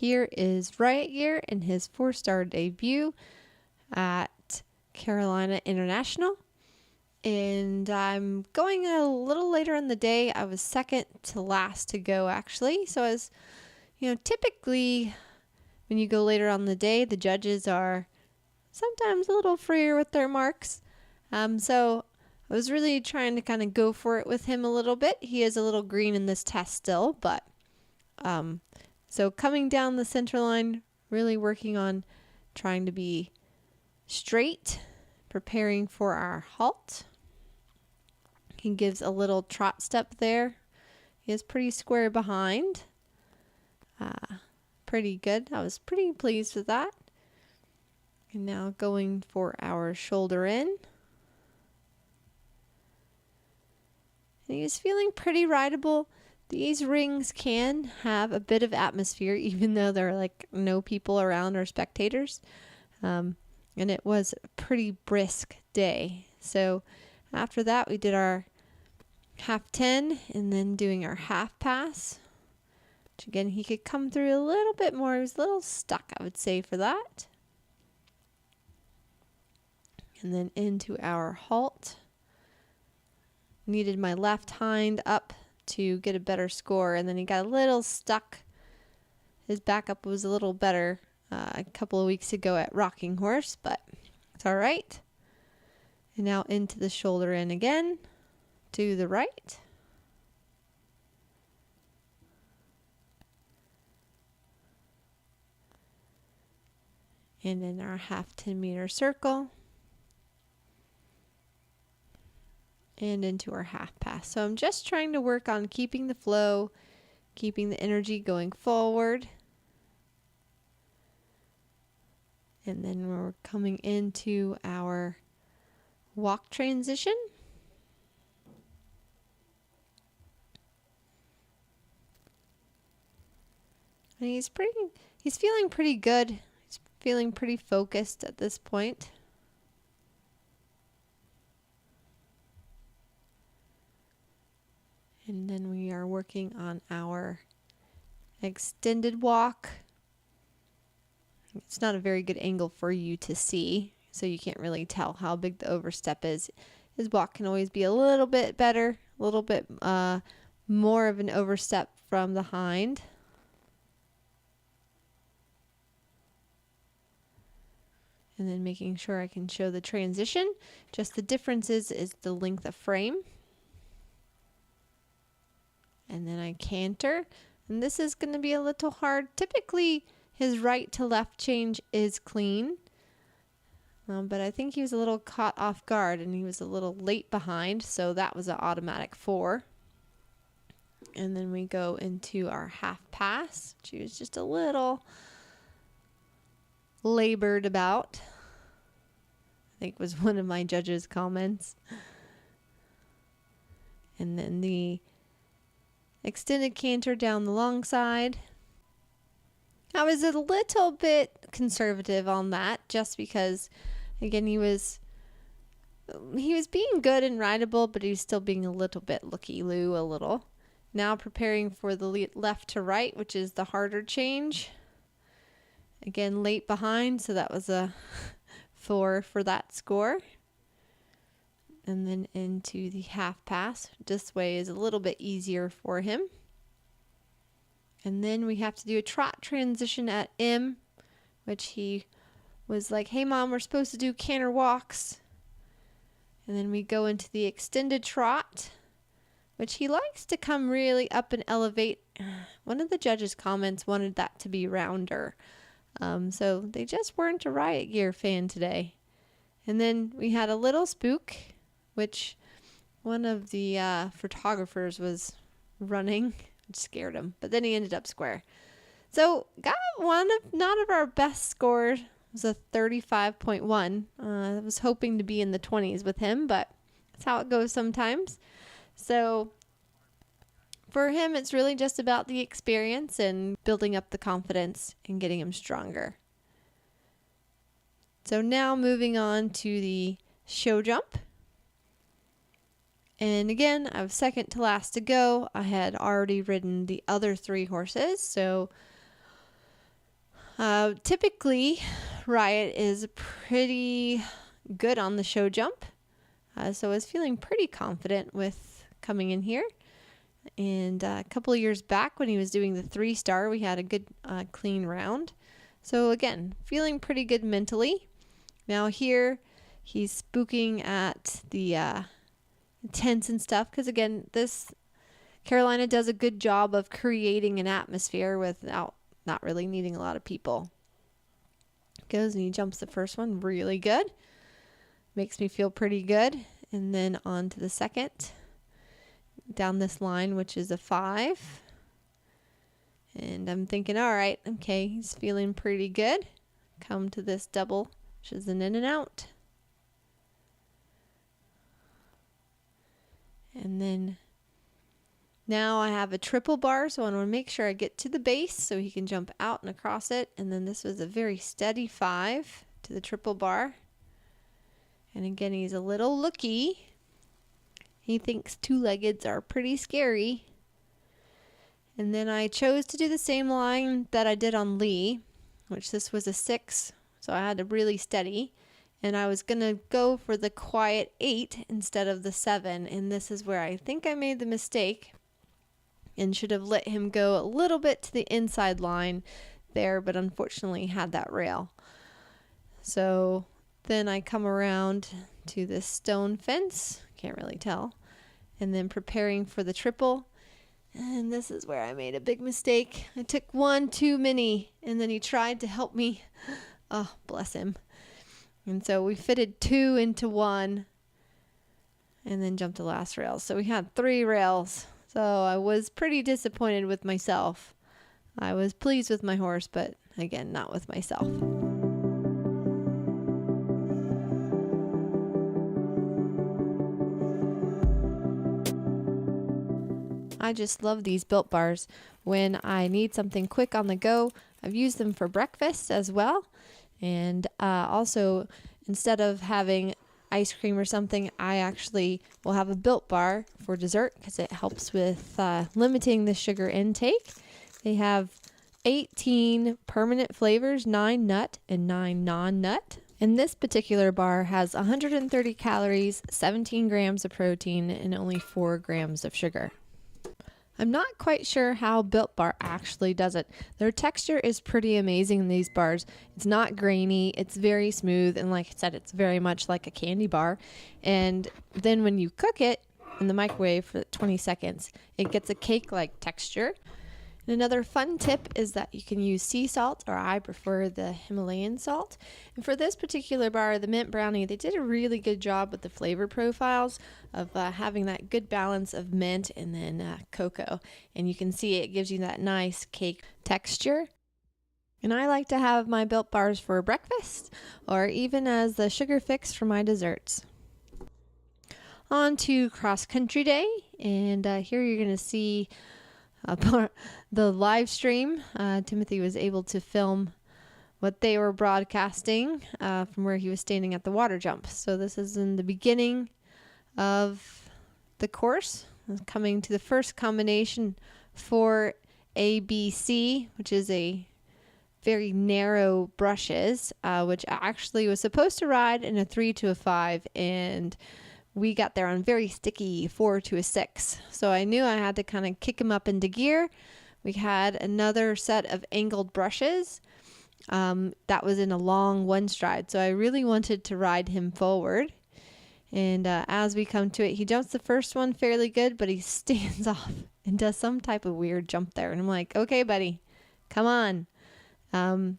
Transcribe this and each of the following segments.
here is Riot Gear in his 4-star debut at Carolina International. And I'm going a little later in the day. I was second to last to go, actually. So as you know, typically when you go later on the day, the judges are sometimes a little freer with their marks. So I was really trying to kind of go for it with him a little bit. He is a little green in this test still, but so coming down the center line, really working on trying to be straight, preparing for our halt. He gives a little trot step there. He is pretty square behind. Pretty good. I was pretty pleased with that. And now going for our shoulder in. And he was feeling pretty rideable. These rings can have a bit of atmosphere, even though there are like no people around or spectators. And it was a pretty brisk day. So after that, we did our half 10 and then doing our half pass, which again, he could come through a little bit more. He was a little stuck, I would say, for that. And then into our halt. Needed my left hind up to get a better score, and then he got a little stuck. His backup was a little better a couple of weeks ago at Rocking Horse, but it's all right. And now into the shoulder in again, to the right. And in our half 10-meter circle. And into our half pass. So I'm just trying to work on keeping the flow, keeping the energy going forward. And then we're coming into our walk transition. And he's feeling pretty good. He's feeling pretty focused at this point. And then we are working on our extended walk. It's not a very good angle for you to see, so you can't really tell how big the overstep is. His walk can always be a little bit better, a little bit more of an overstep from the hind. And then making sure I can show the transition. Just the difference is the length of frame. And then I canter, and this is going to be a little hard. Typically, his right to left change is clean, but I think he was a little caught off guard, and he was a little late behind, so that was an automatic 4. And then we go into our half pass, which he was just a little labored about, I think was one of my judges' comments. And then the extended canter down the long side. I was a little bit conservative on that just because, again, he was being good and rideable, but he was still being a little bit looky-loo a little. Now preparing for the left to right, which is the harder change. Again, late behind, so that was a 4 for that score. And then into the half pass. This way is a little bit easier for him. And then we have to do a trot transition at M, which he was like, hey mom, we're supposed to do canter walks. And then we go into the extended trot, which he likes to come really up and elevate. One of the judges' comments wanted that to be rounder. So they just weren't a Riot Gear fan today. And then we had a little spook, which one of the photographers was running, which scared him. But then he ended up square. So got not of our best scores. It was a 35.1. I was hoping to be in the 20s with him, but that's how it goes sometimes. So for him, it's really just about the experience and building up the confidence and getting him stronger. So now moving on to the show jump. And again, I was second to last to go. I had already ridden the other 3 horses, so Typically, Riot is pretty good on the show jump, so I was feeling pretty confident with coming in here. And a couple of years back when he was doing the 3-star, we had a good clean round. So again, feeling pretty good mentally. Now here, he's spooking at the tents and stuff, because again, this Carolina does a good job of creating an atmosphere without not really needing a lot of people. Goes and he jumps the first one really good. Makes me feel pretty good. And then on to the second. Down this line, which is a 5. And I'm thinking, all right, okay, he's feeling pretty good. Come to this double, which is an in and out. And then now I have a triple bar, so I want to make sure I get to the base so he can jump out and across it. And then this was a very steady 5 to the triple bar. And again, he's a little looky. He thinks 2-leggeds are pretty scary. And then I chose to do the same line that I did on Lee, which this was a 6, so I had to really steady. And I was going to go for the quiet 8 instead of the 7, and this is where I think I made the mistake and should have let him go a little bit to the inside line there, but unfortunately had that rail. So then I come around to this stone fence, can't really tell, and then preparing for the triple. And this is where I made a big mistake. I took one too many, and then he tried to help me. Oh, bless him. And so we fitted 2 into 1 and then jumped the last rail. So we had 3 rails. So I was pretty disappointed with myself. I was pleased with my horse, but again, not with myself. I just love these Built Bars. When I need something quick on the go, I've used them for breakfast as well. And also, instead of having ice cream or something, I actually will have a Built Bar for dessert because it helps with limiting the sugar intake. They have 18 permanent flavors, 9 nut and 9 non-nut. And this particular bar has 130 calories, 17 grams of protein, and only 4 grams of sugar. I'm not quite sure how Built Bar actually does it. Their texture is pretty amazing in these bars. It's not grainy, it's very smooth, and like I said, it's very much like a candy bar. And then when you cook it in the microwave for 20 seconds, it gets a cake-like texture. And another fun tip is that you can use sea salt, or I prefer the Himalayan salt. And for this particular bar, the mint brownie, they did a really good job with the flavor profiles of having that good balance of mint and then cocoa. And you can see it gives you that nice cake texture. And I like to have my Built Bars for breakfast or even as the sugar fix for my desserts. On to cross country day, and here you're going to see the live stream. Timothy was able to film what they were broadcasting from where he was standing at the water jump. So this is in the beginning of the course, coming to the first combination for ABC, which is a very narrow brushes, which actually was supposed to ride in a 3 to a 5, and we got there on very sticky 4 to a 6. So I knew I had to kind of kick him up into gear. We had another set of angled brushes that was in a long 1 stride. So I really wanted to ride him forward. And as we come to it, he jumps the first one fairly good, but he stands off and does some type of weird jump there. And I'm like, okay, buddy, come on.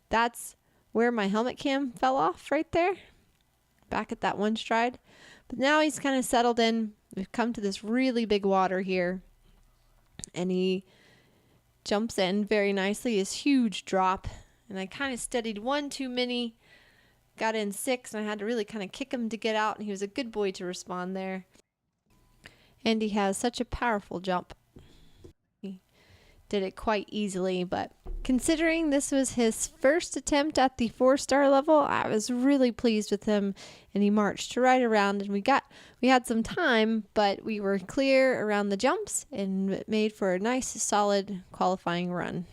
That's where my helmet cam fell off right there, back at that 1 stride. But now he's kind of settled in. We've come to this really big water here, and he jumps in very nicely. His huge drop, and I kind of steadied 1 too many, got in 6, and I had to really kind of kick him to get out, and he was a good boy to respond there. And he has such a powerful jump. He did it quite easily, but considering this was his first attempt at the 4-star level, I was really pleased with him, and he marched right around, and we had some time, but we were clear around the jumps, and it made for a nice, solid qualifying run.